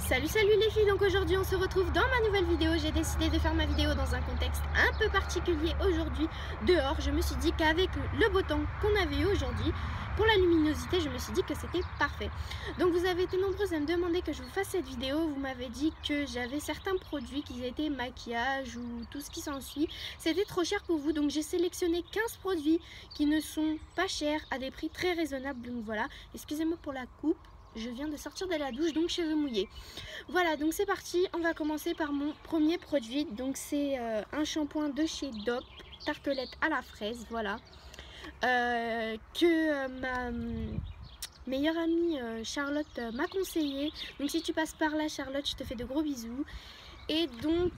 Salut les filles, donc aujourd'hui on se retrouve dans ma nouvelle vidéo. J'ai décidé de faire ma vidéo dans un contexte un peu particulier aujourd'hui. Dehors, je me suis dit qu'avec le beau temps qu'on avait eu aujourd'hui, pour la luminosité, je me suis dit que c'était parfait. Donc vous avez été nombreuses à me demander que je vous fasse cette vidéo. Vous m'avez dit que j'avais certains produits qui étaient maquillage ou tout ce qui s'ensuit. C'était trop cher pour vous, donc j'ai sélectionné 15 produits qui ne sont pas chers à des prix très raisonnables. Donc voilà, excusez-moi pour la coupe. Je viens de sortir de la douche, donc cheveux mouillés. Voilà, donc c'est parti. On va commencer par mon premier produit. Donc c'est un shampoing de chez Dove, tartelette à la fraise, voilà. Ma meilleure amie Charlotte m'a conseillé. Donc si tu passes par là, Charlotte, je te fais de gros bisous. Et donc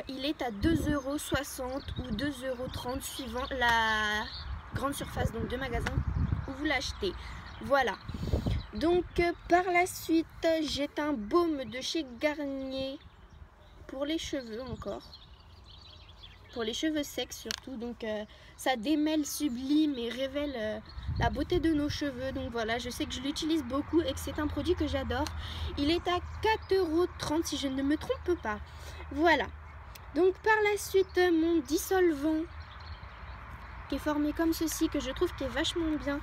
il est à 2,60 € ou 2,30 € suivant la grande surface donc de magasin où vous l'achetez. Voilà. Donc par la suite, j'ai un baume de chez Garnier pour les cheveux encore. Pour les cheveux secs surtout. Donc ça démêle, sublime et révèle la beauté de nos cheveux. Donc voilà, je sais que je l'utilise beaucoup et que c'est un produit que j'adore. Il est à 4,30 € si je ne me trompe pas. Voilà. Donc par la suite, mon dissolvant qui est formé comme ceci, que je trouve qui est vachement bien.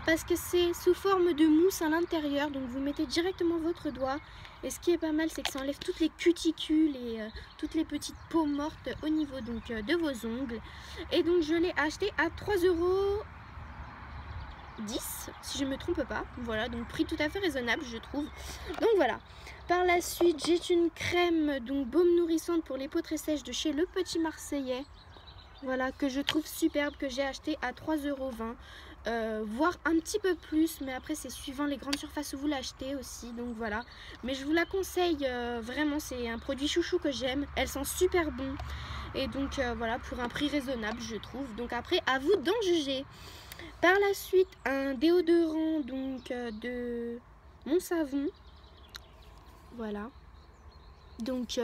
Parce que c'est sous forme de mousse à l'intérieur, donc vous mettez directement votre doigt. Et ce qui est pas mal, c'est que ça enlève toutes les cuticules et toutes les petites peaux mortes au niveau donc, de vos ongles. Et donc je l'ai acheté à 3,10 € si je ne me trompe pas. Voilà, donc prix tout à fait raisonnable je trouve. Donc voilà. Par la suite, j'ai une crème donc baume nourrissante pour les peaux très sèches de chez Le Petit Marseillais. Voilà, que je trouve superbe, que j'ai acheté à 3,20 €. Voire un petit peu plus, mais après c'est suivant les grandes surfaces où vous l'achetez aussi, donc voilà. Mais je vous la conseille vraiment, c'est un produit chouchou que j'aime, elle sent super bon et donc voilà, pour un prix raisonnable je trouve. Donc après à vous d'en juger. Par la suite, un déodorant donc de Mon Savon, voilà, donc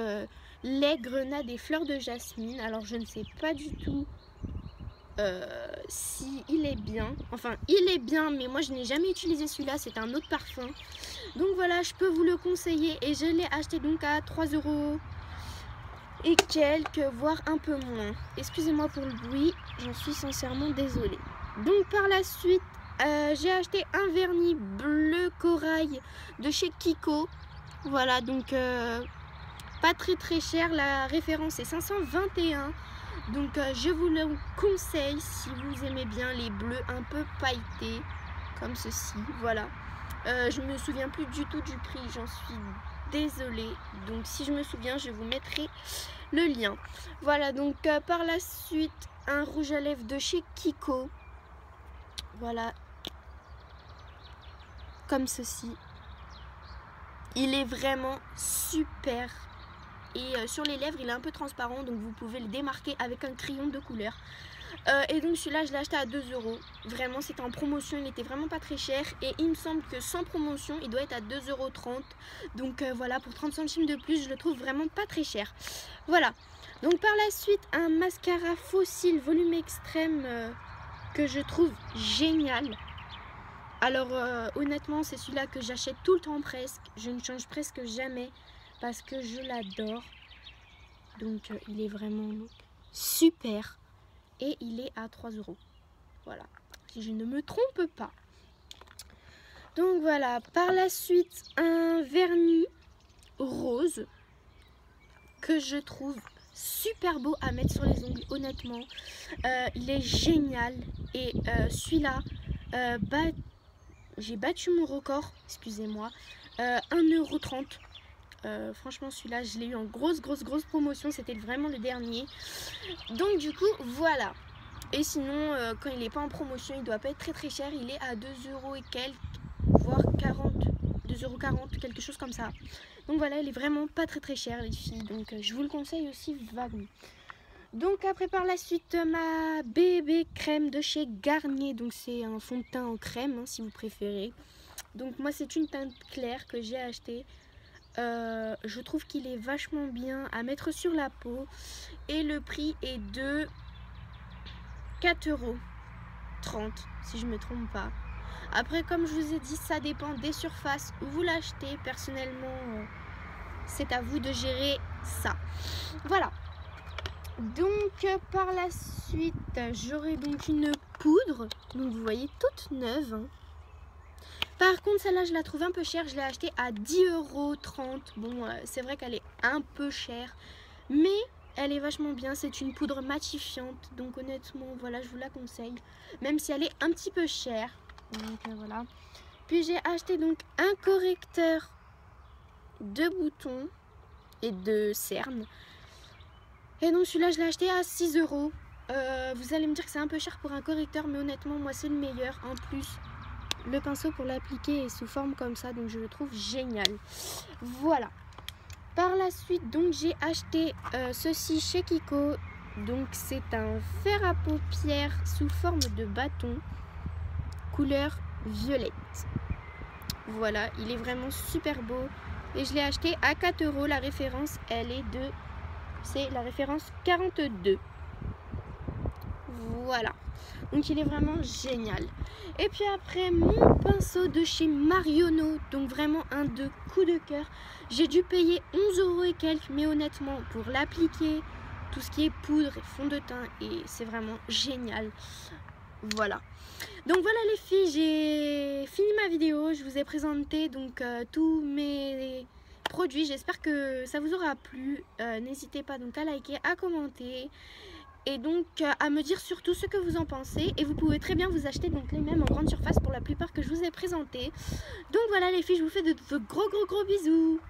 lait, grenade et fleurs de jasmine. Alors je ne sais pas du tout si il est bien, enfin il est bien, mais moi je n'ai jamais utilisé celui-là, c'est un autre parfum. Donc voilà, je peux vous le conseiller et je l'ai acheté donc à 3 € et quelques, voire un peu moins. Excusez-moi pour le bruit, j'en suis sincèrement désolée. Donc par la suite, j'ai acheté un vernis bleu corail de chez Kiko. Voilà, donc pas très cher, la référence est 521. Donc je vous le conseille si vous aimez bien les bleus un peu pailletés comme ceci, voilà. Je me souviens plus du tout du prix, j'en suis désolée. Donc si je me souviens, je vous mettrai le lien. Voilà, donc par la suite, un rouge à lèvres de chez Kiko. Voilà, comme ceci. Il est vraiment super. Et sur les lèvres il est un peu transparent, donc vous pouvez le démarquer avec un crayon de couleur. Et donc celui-là je l'ai acheté à 2 €. Vraiment c'était en promotion, il était vraiment pas très cher. Et il me semble que sans promotion il doit être à 2,30 €. Donc voilà, pour 30 centimes de plus je le trouve vraiment pas très cher. Voilà, donc par la suite un mascara Fossil volume extrême que je trouve génial. Alors honnêtement c'est celui-là que j'achète tout le temps presque. Je ne change presque jamais parce que je l'adore. Donc il est vraiment super et il est à 3 €. Voilà, si je ne me trompe pas. Donc voilà, par la suite un vernis rose que je trouve super beau à mettre sur les ongles, honnêtement. Il est génial et celui-là, j'ai battu mon record, excusez-moi, 1,30 €. Franchement celui-là je l'ai eu en grosse promotion, c'était vraiment le dernier. Donc du coup voilà. Et sinon quand il n'est pas en promotion il doit pas être très cher, il est à 2 € et quelques, voire 40, 2,40 €, quelque chose comme ça. Donc voilà, il est vraiment pas très cher les filles, donc je vous le conseille aussi vaguement. Donc après par la suite ma bébé crème de chez Garnier, donc c'est un fond de teint en crème hein, si vous préférez. Donc moi c'est une teinte claire que j'ai acheté. Je trouve qu'il est vachement bien à mettre sur la peau et le prix est de 4,30 € si je me trompe pas. Après comme je vous ai dit, ça dépend des surfaces où vous l'achetez. Personnellement c'est à vous de gérer ça. Voilà. Donc par la suite, j'aurai donc une poudre, donc vous voyez toute neuve. Hein. Par contre celle-là je la trouve un peu chère, je l'ai achetée à 10,30 €. Bon c'est vrai qu'elle est un peu chère, mais elle est vachement bien, c'est une poudre matifiante, donc honnêtement voilà je vous la conseille, même si elle est un petit peu chère. Donc voilà. Puis j'ai acheté donc un correcteur de boutons et de cernes. Et donc celui-là je l'ai acheté à 6 €. Vous allez me dire que c'est un peu cher pour un correcteur, mais honnêtement moi c'est le meilleur. En plus le pinceau pour l'appliquer est sous forme comme ça, donc je le trouve génial. Voilà. Par la suite donc j'ai acheté ceci chez Kiko. Donc c'est un fer à paupières sous forme de bâton, couleur violette. Voilà, il est vraiment super beau. Et je l'ai acheté à 4 €. La référence elle est de... c'est la référence 42. Voilà. Donc il est vraiment génial. Et puis après mon pinceau de chez Marionneau. Donc vraiment un de coup de cœur. J'ai dû payer 11 € et quelques. Mais honnêtement pour l'appliquer, tout ce qui est poudre et fond de teint, et c'est vraiment génial. Voilà. Donc voilà les filles, j'ai fini ma vidéo. Je vous ai présenté donc tous mes produits. J'espère que ça vous aura plu. N'hésitez pas donc à liker, à commenter. Et donc à me dire surtout ce que vous en pensez. Et vous pouvez très bien vous acheter donc les mêmes en grande surface pour la plupart que je vous ai présenté. Donc voilà les filles, je vous fais de gros bisous.